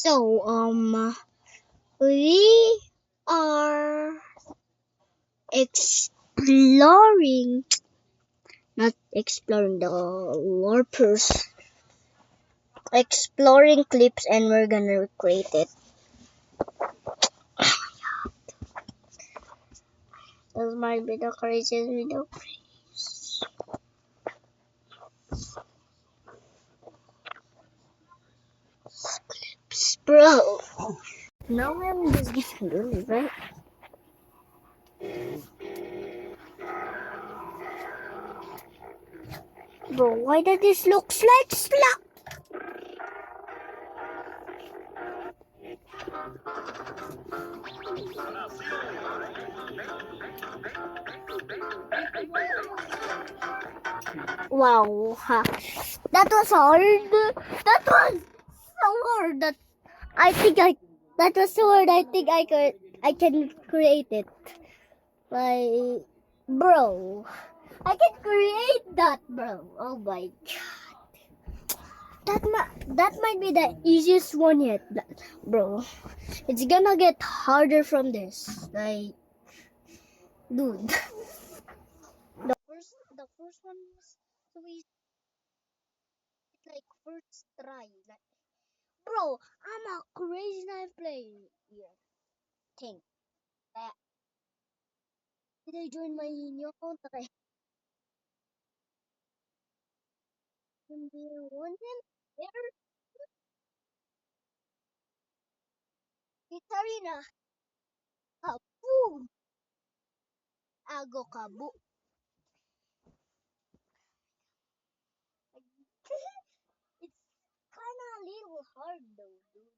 So, we are exploring, not exploring the LARPers, exploring clips, and we're gonna recreate it. This might be the craziest video. Bro, now I'm just getting really right. Bro, why does this look like slap? Wow, that was hard. That was so hard. I think I that was so hard. I can create it. Like, bro, I can create that, bro. Oh my god, that might be the easiest one yet, bro. It's gonna get harder from this. Like, dude, the first one was so easy. Like first try. Like, bro, I'm a crazy knife player. Yeah, think that. Did I join my new account? I can be one him. There, it's arena. Kaboom! Ago kabo. It's kinda a little hard though, dude.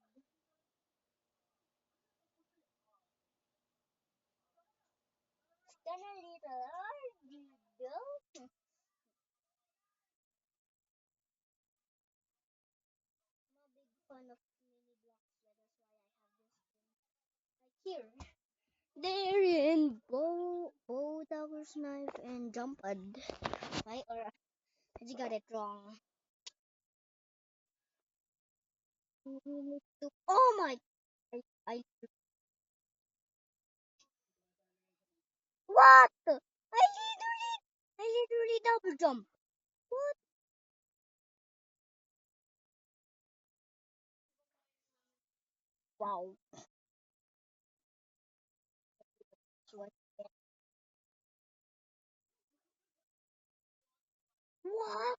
It's kinda a little hard, dude. Though. I'm a big fan of mini blocks, yeah, that's why I have this thing. Like here. There in bow towers knife and jump pad. Right? Or I just got it wrong. Oh my! I what? I literally double jump. What? Wow. What? What?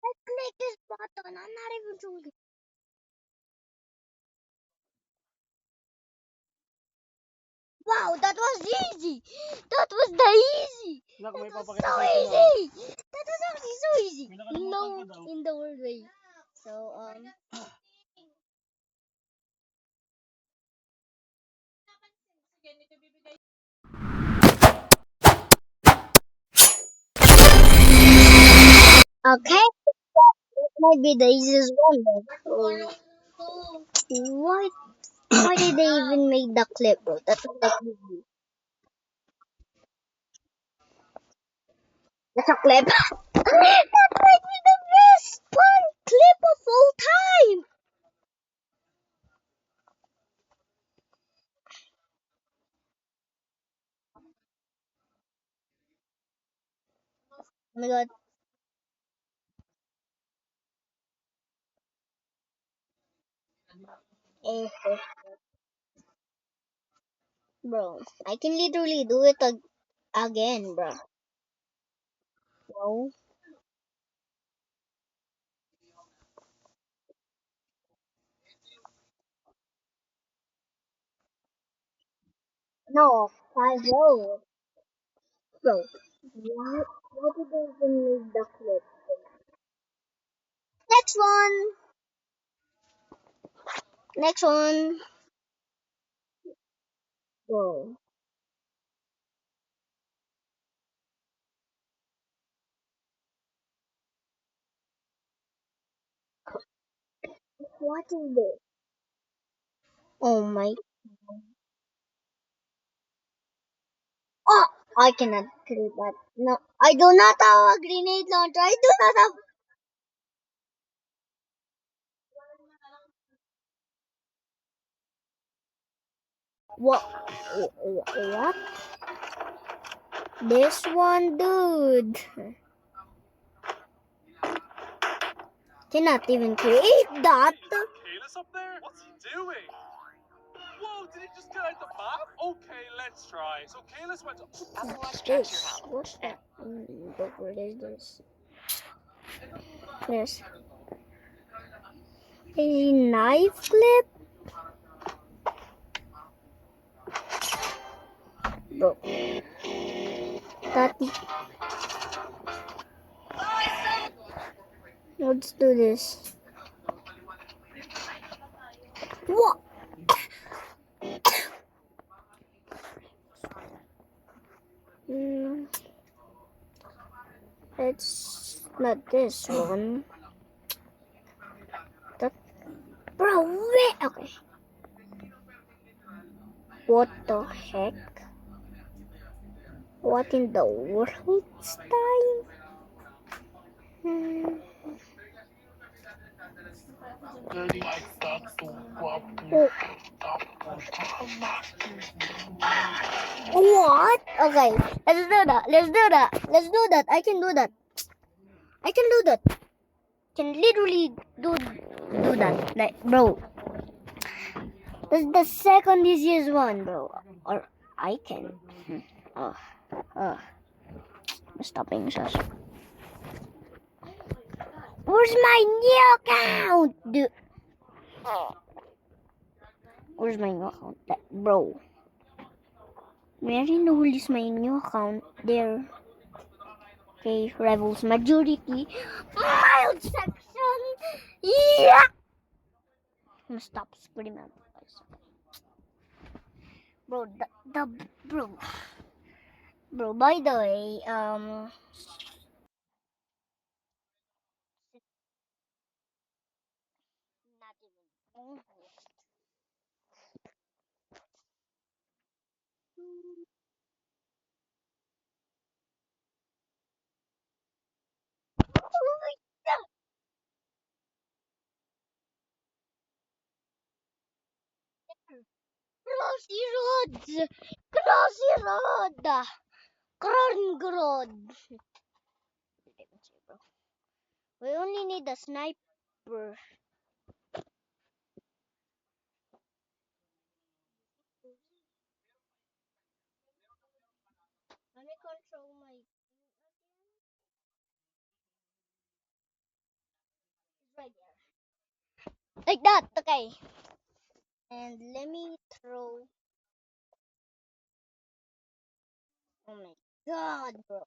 I clicked this button. I'm not even joking. Wow, that was easy. That was the easy. That was so easy. That was actually so easy. No, in the world way. So okay, it might be the easiest one. Then. What? Why did they even make the clip, bro? That's like easy. That's a clip. That might be the best fun clip of all time. Oh my god. Eh, bro, I can literally do it again, bro. No, no, 5-0. Bro, what did they even make the clip? Next one. Next one. Bro, what is this? Oh my. Oh, I cannot clip that. No, I do not have a grenade launcher. I do not have. What? What? This one, dude. Cannot even create that. Kalis up there? What's he doing? Whoa, did he just get out the map? Okay, let's try. So Kalis went to... What's this? What's that? What is this? Yes. A knife clip? Bro. Tati. Let's do this. What? It's not this one. That, bro, wait. Okay. What the heck? What in the world this time? Oh. What? Okay, let's do that. Let's do that. Let's do that. I can do that. I can do that. Can literally do that. Like, bro. That's the second easiest one, bro. Or I can. Stop being sus. Where's my new account, dude? Where's my new account, bro? Where in the world is my new account? There. Okay, Rebels majority. Mild section. Yeah. I'm gonna stop screaming, guys. Bro, bro. By the way, not even. Crossy roads, crossy road, Krongrod. We only need a sniper. Let me control my right there. Like that, okay. And let me throw. Oh my god, bro.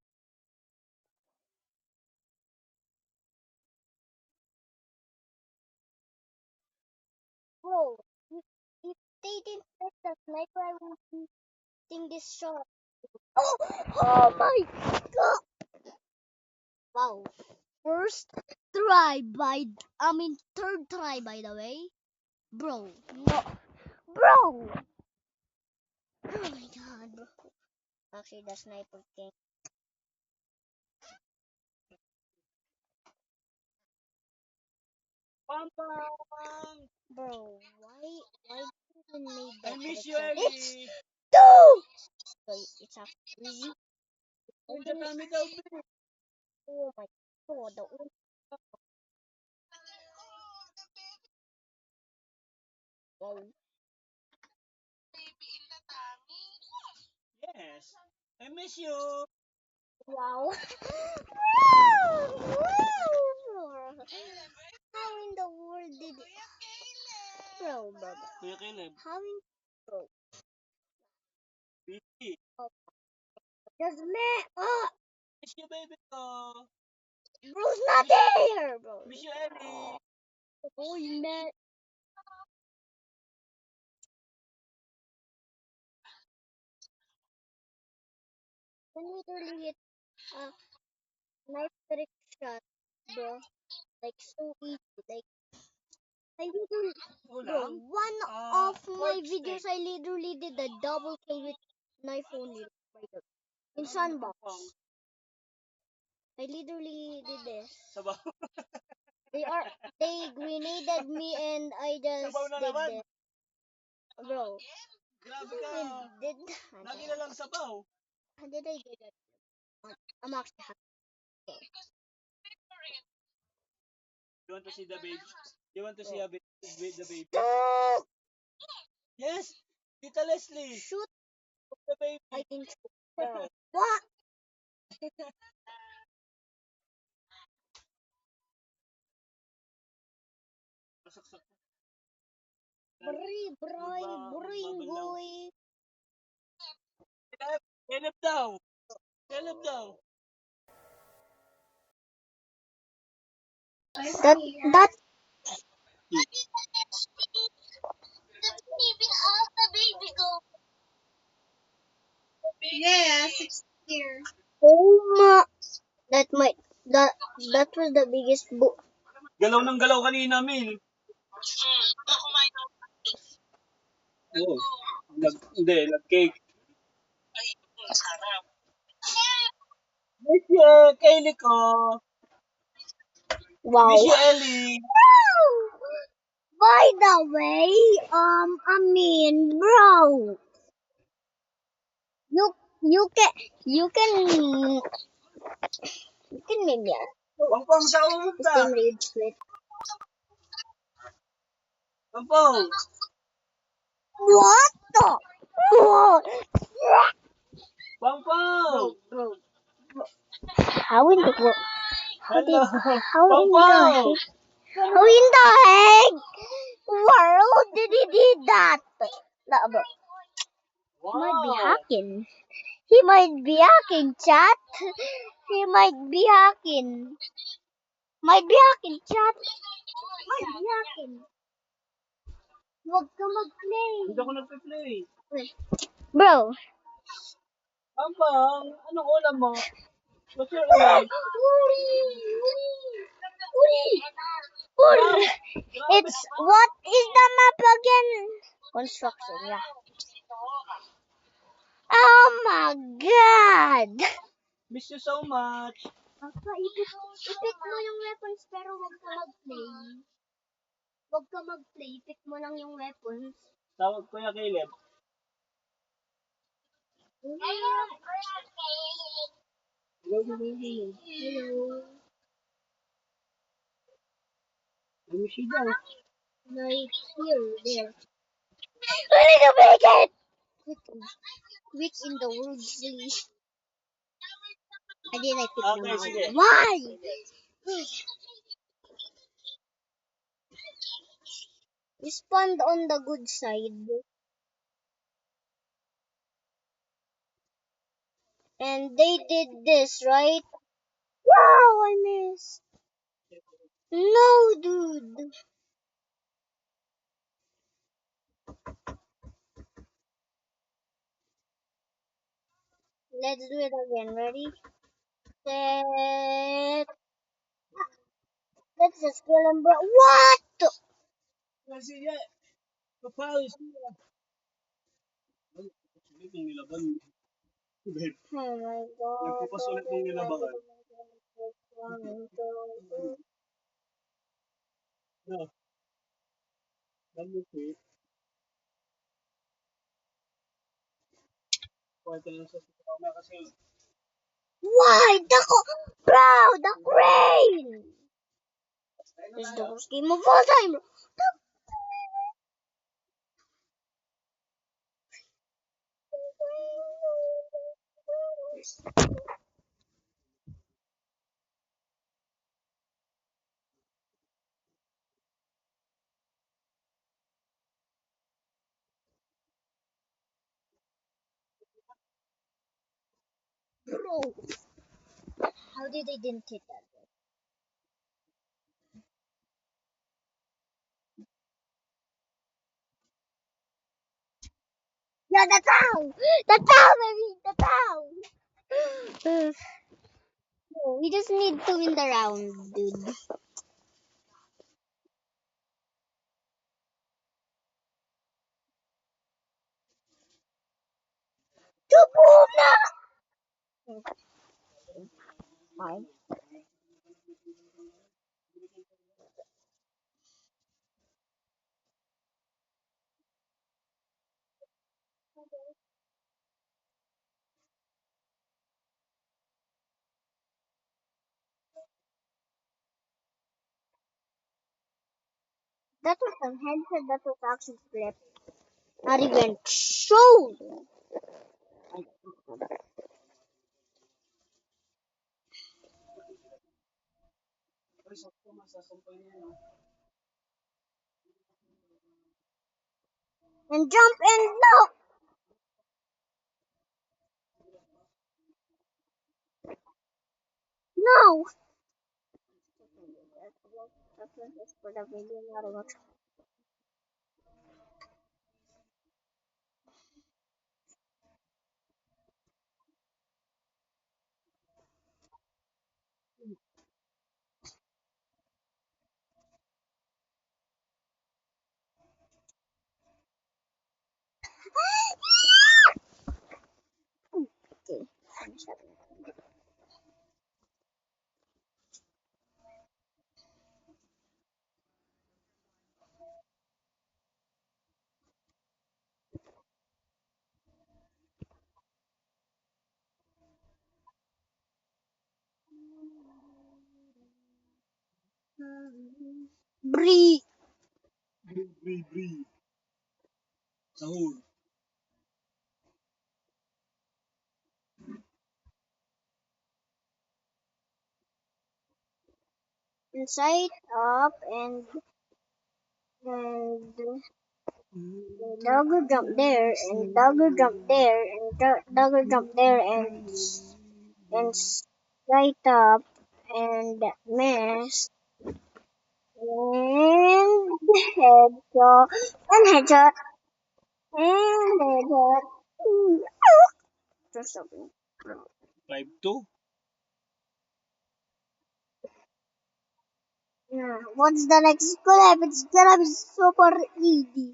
Bro, if they didn't press the sniper, I would be shooting this shot. Oh, oh my god. Wow. First try third try by the way. Bro, no. Bro. Oh my god, bro. Actually, the sniper thing. Bro, why didn't make that? I miss you, Ellie. It's two. So it's actually easy. Oh my god, the old wow. Yes. I miss you. Wow. How in the world did bro? Kuya Caleb. How in bro? Busy. Oh, just me. Oh, Miss you, baby ko. bro's not there, bro. Miss you, Ellie. Oh, you met. When we literally hit nice trick shot, bro. Like so easy. Like I literally, bro. One of my videos, I literally did a double kill with knife only. By the in sandbox. I literally did this. Sabaw. They are they grenaded me and I just Sabaw na did naman. this. Bro. Grabe ka. Did Lagi na lang sabaw. did I do that? I'm actually happy. You want to see the baby? You want to see a baby with the baby? Stop! Yes! Tita Leslie! Shoot! The baby! I think so. What? Masaksak. Bring, Magbabanlaw. boy. Caleb daw! Caleb daw! That Yes, it's here. oh my, that that was the biggest book. Galaw ng galaw kanina, Mil. Oo. Hindi, nag-cake. Miss you, Kaylee ko. Wow. Miss you, Ellie. By the way, bro, you you can you can you can maybe Pampang sa umunta. Steam Rage Quit. Pampang. What the? What? Pampang. Bro, how in the world? Hello. How in the Pampang. how in the heck world did he did that? No, bro. He might be Wow. hacking. He might be hacking, chat. He might be hacking. Might be hacking, chat. Might be hacking. Huwag ka mag-play. Hindi ako nagpe-play. Bro. Pampang, anong ulam mo? What's your ulam? Uri! Uri! Uri! It's, what is the map again? Construction, yeah. Oh my God! Miss you so much. Ipit mo yung weapons pero huwag ka mag-play. Huwag ka mag-play, pick mo lang yung weapons. Tawag ko ya Caleb. Hello. Ano siya daw? Like here, there. Ready to make it! Quick in the world, please. I didn't pick them Okay, out. sige. Why? We spawned on the good side. And they did this, right? Wow, I missed. No, dude. Let's do it again. Ready? Set. That's a skill and bro. What? Kasi ya, papalis niya. Ay, sulit ng nilaban. Babe, Oh my god. nagpapasulit ng nilaban. No, dami ko eh. Pwede lang sa sitama kasi Why? Bro, the crane! This is the worst game of all time. Bro, how did they didn't hit that? Yeah, the town! The town, baby! The town! No, we just need to win the round, dude. Kaboom na! Fine. That was a headset that was actually flipped. Not even showed. And jump and no. For the video, not a lot. Okay. Bree. Breathe. Sahur. Inside up and doggo jump there and doggo jump there and doggo jump there and right up and miss and headshot and headshot and headshot. Just something. 5-2. Yeah. What's the next collab? It's gonna be super easy.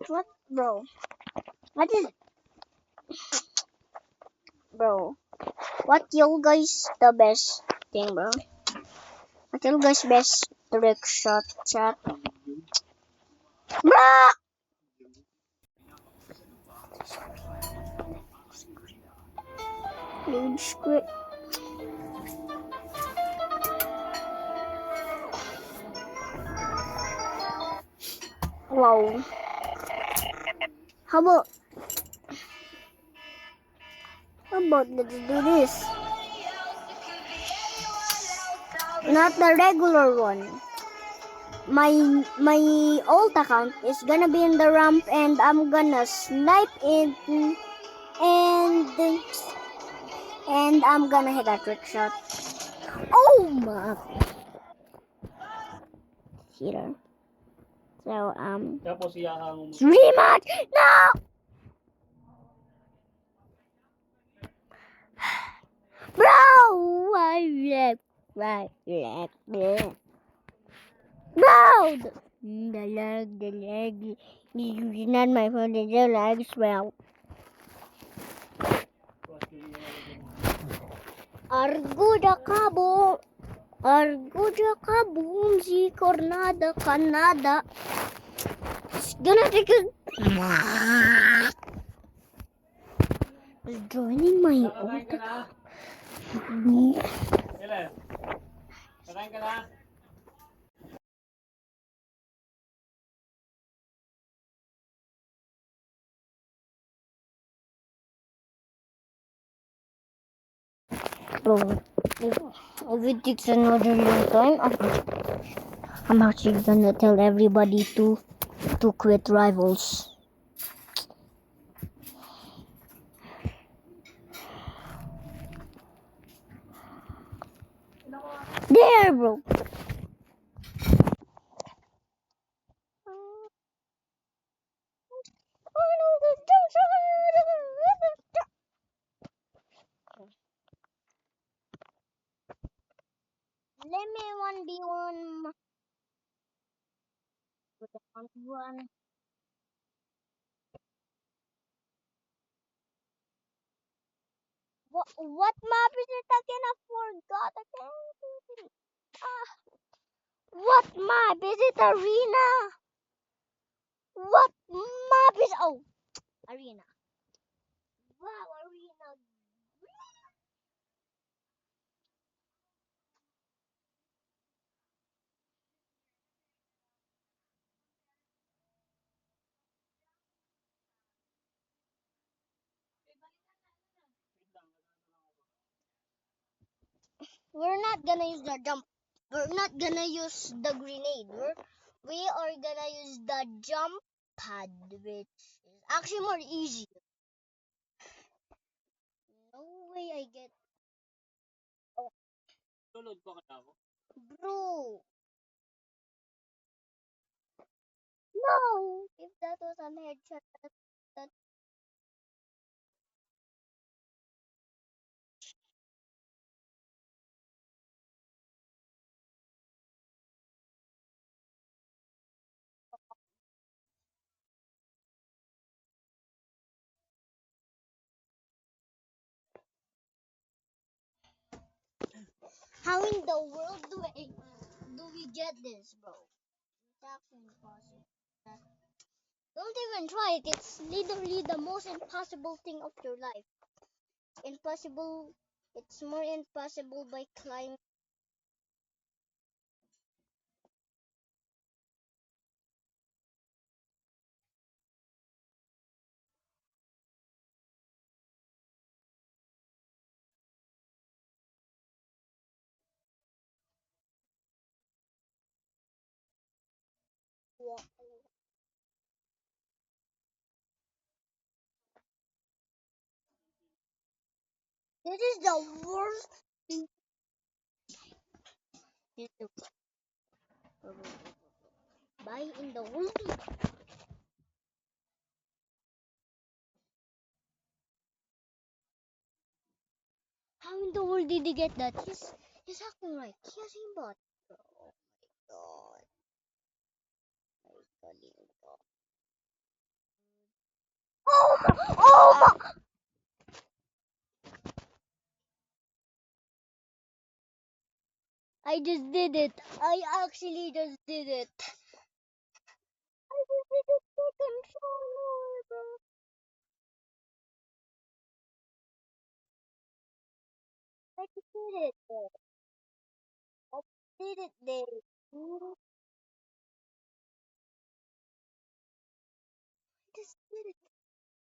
What, bro? What is, bro? What you guys the best thing, bro? What you guys best trick shot chat? Bro! Lead script. Wow. How about let's do this? Not the regular one. My old account is gonna be in the ramp and I'm gonna snipe it and I'm gonna hit a trick shot. Oh my cheater. So Tapos iyahang mo. rematch! No! Bro! Why right. Bro! The leg. This is not my fault. The leg as well. Arguda Cabo. Arguda Cabo. Si Cornada Canada. It's gonna take a. Is joining my old account. Kailan? Kakain ka na? Bro, if it takes another long time, I'm actually gonna tell everybody to quit rivals. There, bro. Let me 1v1 One. What map is it again? I forgot again. Ah, what map is it? Arena. What map is? Oh, arena. Wow, arena. We're not gonna use the jump. We're not gonna use the grenade. We are gonna use the jump pad, which is actually more easy. No way I get. Oh, Lulod pa kaya ako. bro. No. If that was an headshot, that how in the world do we get this, bro? It's actually impossible. Don't even try it. It's literally the most impossible thing of your life. Impossible. It's more impossible by climbing. This is the worst thing. This is the buy in the world. How in the world did he get that? He's acting right. He has aimbot. Oh my god. My god. Oh my, oh my. I just did it. I actually just did it. I just did it with controller, bro. I just did it there. I did it there. I just did it.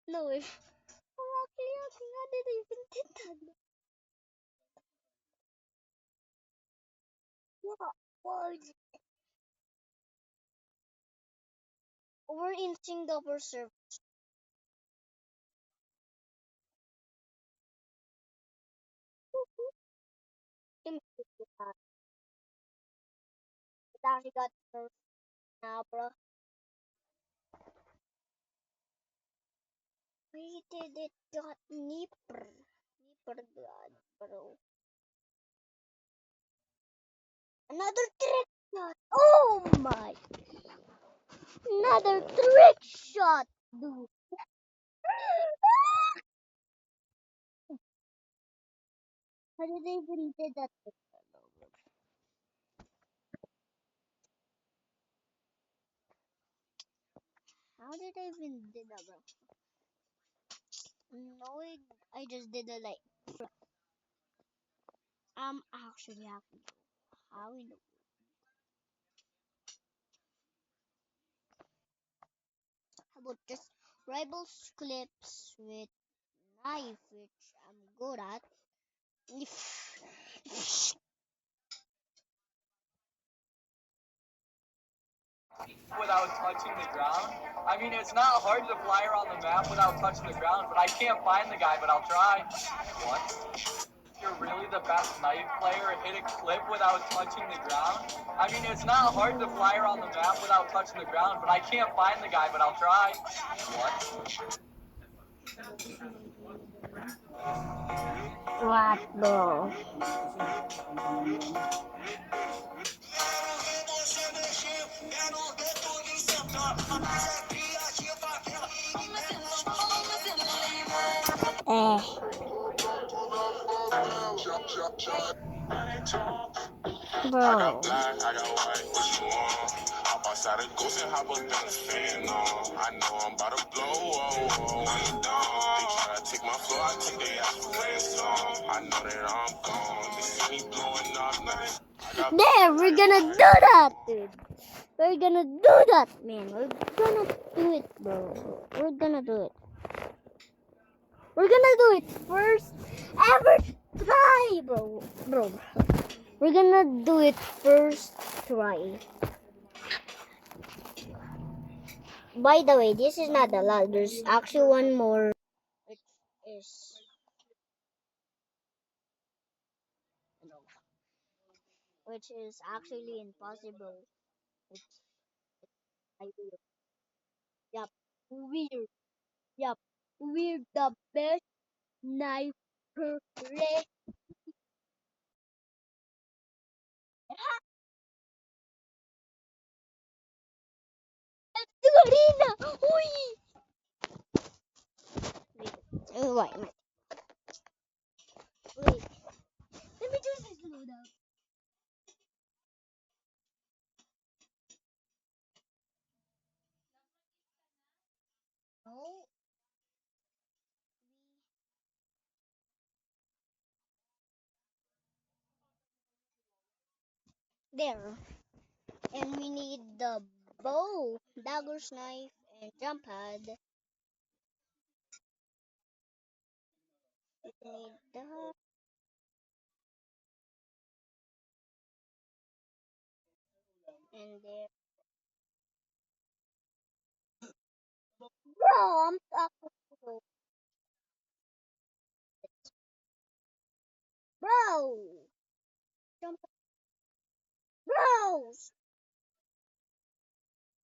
No way. Oh, actually, how did I even did that? Yeah. Well, we're in Singapore server. It actually got first now, bro. We did it. Got Nipper. Nipper God, bro. Another trick shot. Oh my. Another trick shot, dude. How did they even did that? How did I even did that, bro? No, I just did it like. I'm actually happy. How in the how about just rivals clips with knife, which I'm good at. Without touching the ground. I mean, it's not hard to fly around the map without touching the ground, but I can't find the guy, but I'll try. What? You're really the best knife player, hit a clip without touching the ground? I mean, it's not hard to fly around the map without touching the ground, but I can't find the guy, but I'll try. What? What, bro? Bro. I got white, what you want? Hop outside a ghost and hop up in the fan on. I know I'm about to blow, I'm done. They try to take my floor, I take their ass for ransom. I know that I'm gone. They see me blowing up, nothing. There, we're gonna do that, dude. We're gonna do that, man. We're gonna do it, bro. We're gonna do it. We're gonna do it first ever try, bro. Bro. We're gonna do it first try. By the way, this is not a lot. There's actually one more, which is, actually impossible. It's idea. Yup. Weird. Yup. We're the best sniper race. Let's do arena. Uy. Wait. Wait. Let me just slow down. No. There. And we need the bow, dagger's knife, and jump pad. We need that. And there. Bro, I'm talking. Bro! Jump. Bro!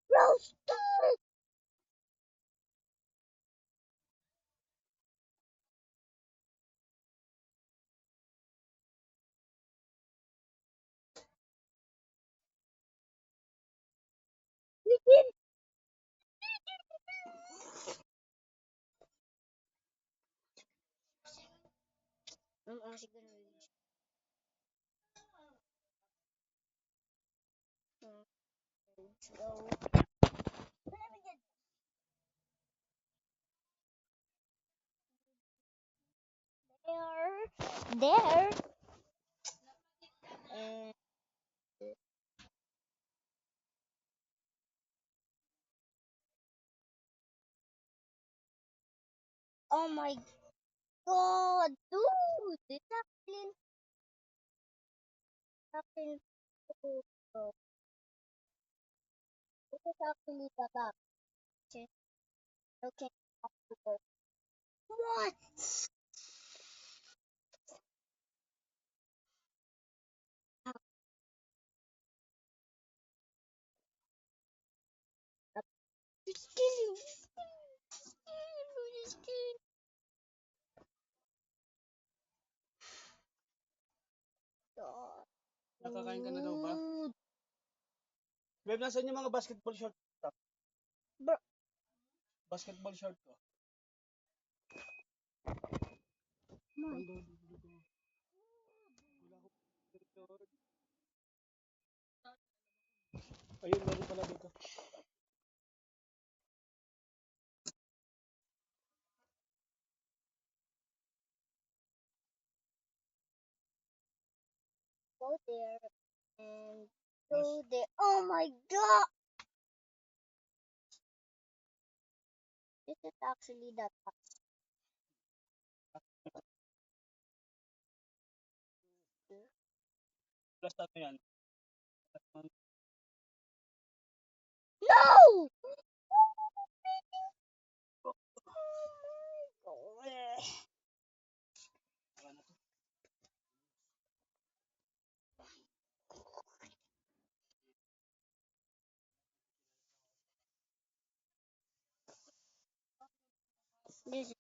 Bro, stop! We did. I'm actually gonna reach. Let's go. Let me get there. And oh my god, dude! This happened to bro. This is actually the back. Okay. What? Just kidding. Just kidding. God. Nakakain ka na daw ba? Dude. Babe, nasaan yung mga basketball short? Bro. Basketball short ko. My. Ayun, meron pala dito. Go there and go there. Oh my god! This is actually the top. Plus ano yan? No! This is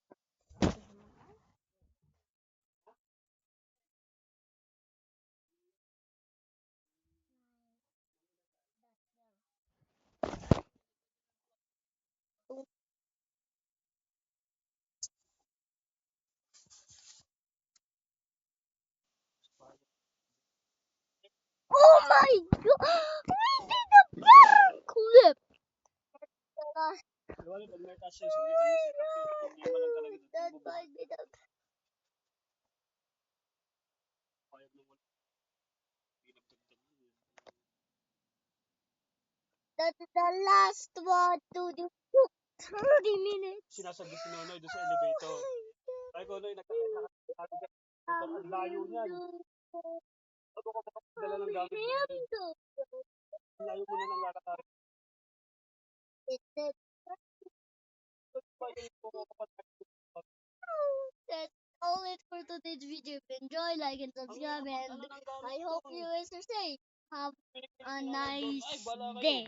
my god! We did a backflip! Wala, pag may taas yun, hindi kami set up yun. Problema lang talaga dito. That might be the Payag ng wala. Pinagdagdag mo yun. that's the last one to the 30 minutes. Sinasabi si Nonoy doon sa elevator. Ay, Nonoy, nagkakain ang layo niyan. Ano ka makapagdala ng gamit dito? Ang layo mo na ng lalakari. That's all it for today's video. If you enjoy, like, and subscribe, and I hope you guys are safe. Have a nice day.